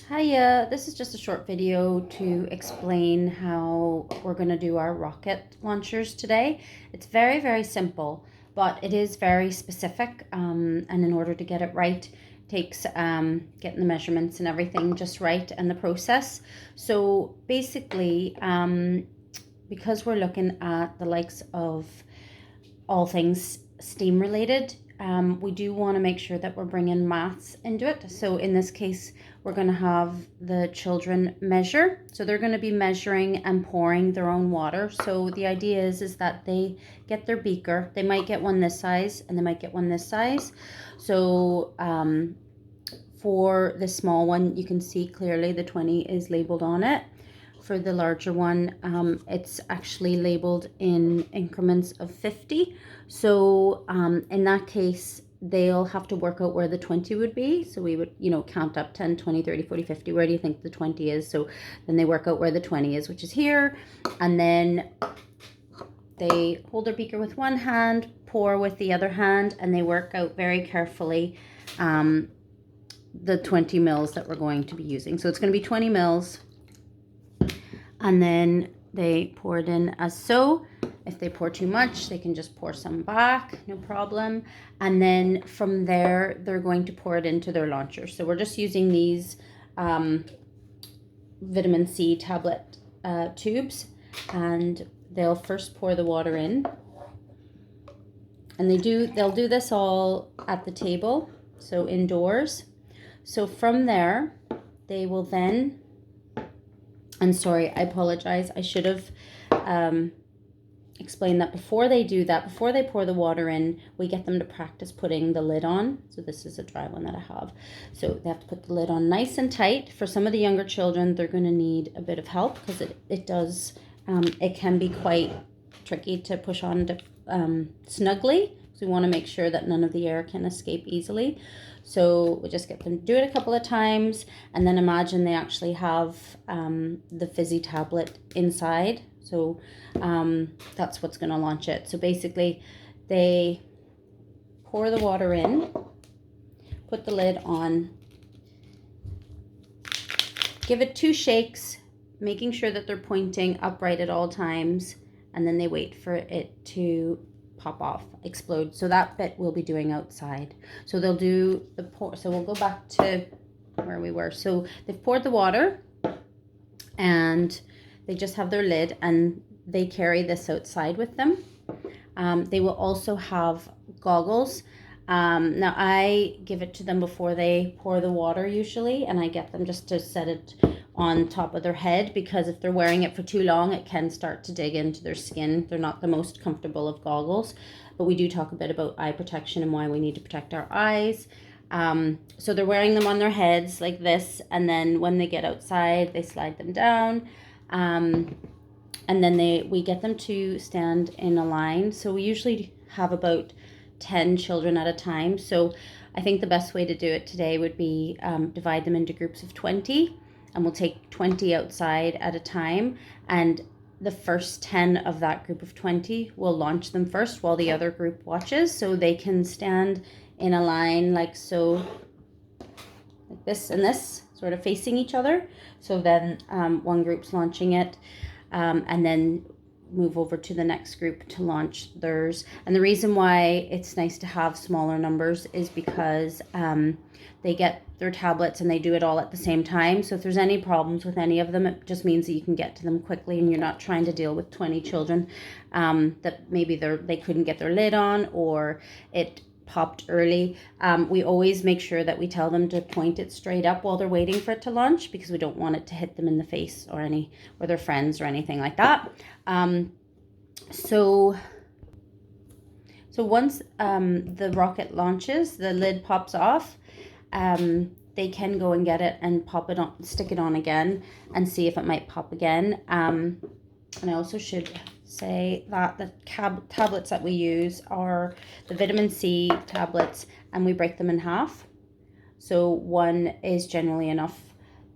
Hiya, this is just a short video to explain how we're going to do our rocket launchers today. It's very, very simple, but it is very specific. And in order to get it right, takes getting the measurements and everything just right and the process. So basically, because we're looking at the likes of all things STEAM related, we do want to make sure that we're bringing maths into it. So in this case, we're going to have the children measure. So they're going to be measuring and pouring their own water. So the idea is that they get their beaker. They might get one this size and they might get one this size. So for the small one, you can see clearly the 20 is labeled on it. For the larger one, it's actually labeled in increments of 50. So in that case, they'll have to work out where the 20 would be. So we would, count up 10, 20, 30, 40, 50. Where do you think the 20 is? So then they work out where the 20 is, which is here. And then they hold their beaker with one hand, pour with the other hand, and they work out very carefully the 20 mils that we're going to be using. So it's going to be 20 mils. And then they pour it in as so. If they pour too much, they can just pour some back, no problem. And then from there, they're going to pour it into their launcher. So we're just using these vitamin C tablet tubes, and they'll first pour the water in. And they'll do this all at the table, so indoors. So from there, they will then, and sorry, I apologize. I should have explained that before they do that, before they pour the water in, we get them to practice putting the lid on. So this is a dry one that I have. So they have to put the lid on nice and tight. For some of the younger children, they're going to need a bit of help because it can be quite tricky to push on snugly. So we want to make sure that none of the air can escape easily. So we just get them to do it a couple of times, and then imagine they actually have the fizzy tablet inside. So that's what's going to launch it. So basically they pour the water in, put the lid on, give it 2 shakes, making sure that they're pointing upright at all times, and then they wait for it to pop off, explode. So that bit we'll be doing outside. So they'll do the pour. So we'll go back to where we were. So they've poured the water and they just have their lid, and they carry this outside with them. They will also have goggles. Now I give it to them before they pour the water usually, and I get them just to set it on top of their head, because if they're wearing it for too long, it can start to dig into their skin. They're not the most comfortable of goggles, but we do talk a bit about eye protection and why we need to protect our eyes. So they're wearing them on their heads like this, and then when they get outside, they slide them down. And then we get them to stand in a line. So we usually have about 10 children at a time. So I think the best way to do it today would be divide them into groups of 20, and we'll take 20 outside at a time. And the first 10 of that group of 20 will launch them first while the other group watches. So they can stand in a line like so, like this and this, sort of facing each other. So then one group's launching it, and then move over to the next group to launch theirs. And the reason why it's nice to have smaller numbers is because they get their tablets and they do it all at the same time. So if there's any problems with any of them, it just means that you can get to them quickly, and you're not trying to deal with 20 children that maybe they couldn't get their lid on, or it popped early. We always make sure that we tell them to point it straight up while they're waiting for it to launch, because we don't want it to hit them in the face or their friends or anything like that. So once the rocket launches, the lid pops off. They can go and get it and pop it on, stick it on again, and see if it might pop again. And I also should say that the tablets that we use are the vitamin C tablets, and we break them in half. So one is generally enough,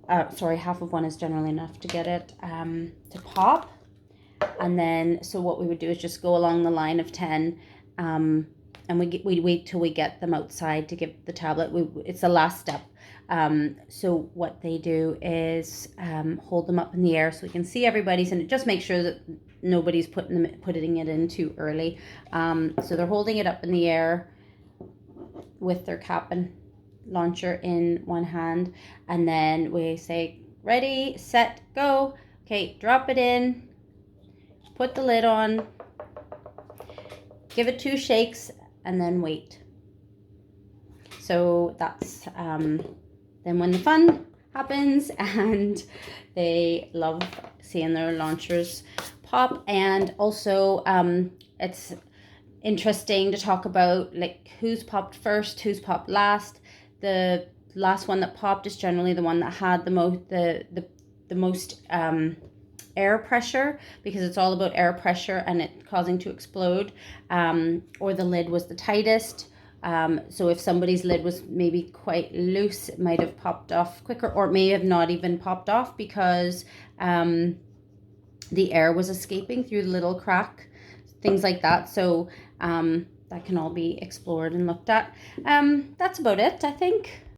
half of one is generally enough to get it to pop. And then, so what we would do is just go along the line of 10, and we wait till we get them outside to give the tablet. It's the last step. So what they do is hold them up in the air so we can see everybody's, and just make sure that nobody's putting it in too early. So they're holding it up in the air with their cap and launcher in one hand, and then we say, ready, set, go. Okay, drop it in, put the lid on, give it 2 shakes, and then wait. So that's then when the fun happens, and they love seeing their launchers pop. And also it's interesting to talk about like who's popped first, who's popped last. The last one that popped is generally the one that had the most air pressure, because it's all about air pressure and it causing to explode, or the lid was the tightest. So if somebody's lid was maybe quite loose, it might have popped off quicker, or it may have not even popped off because the air was escaping through the little crack, things like that. So that can all be explored and looked at. That's about it, I think.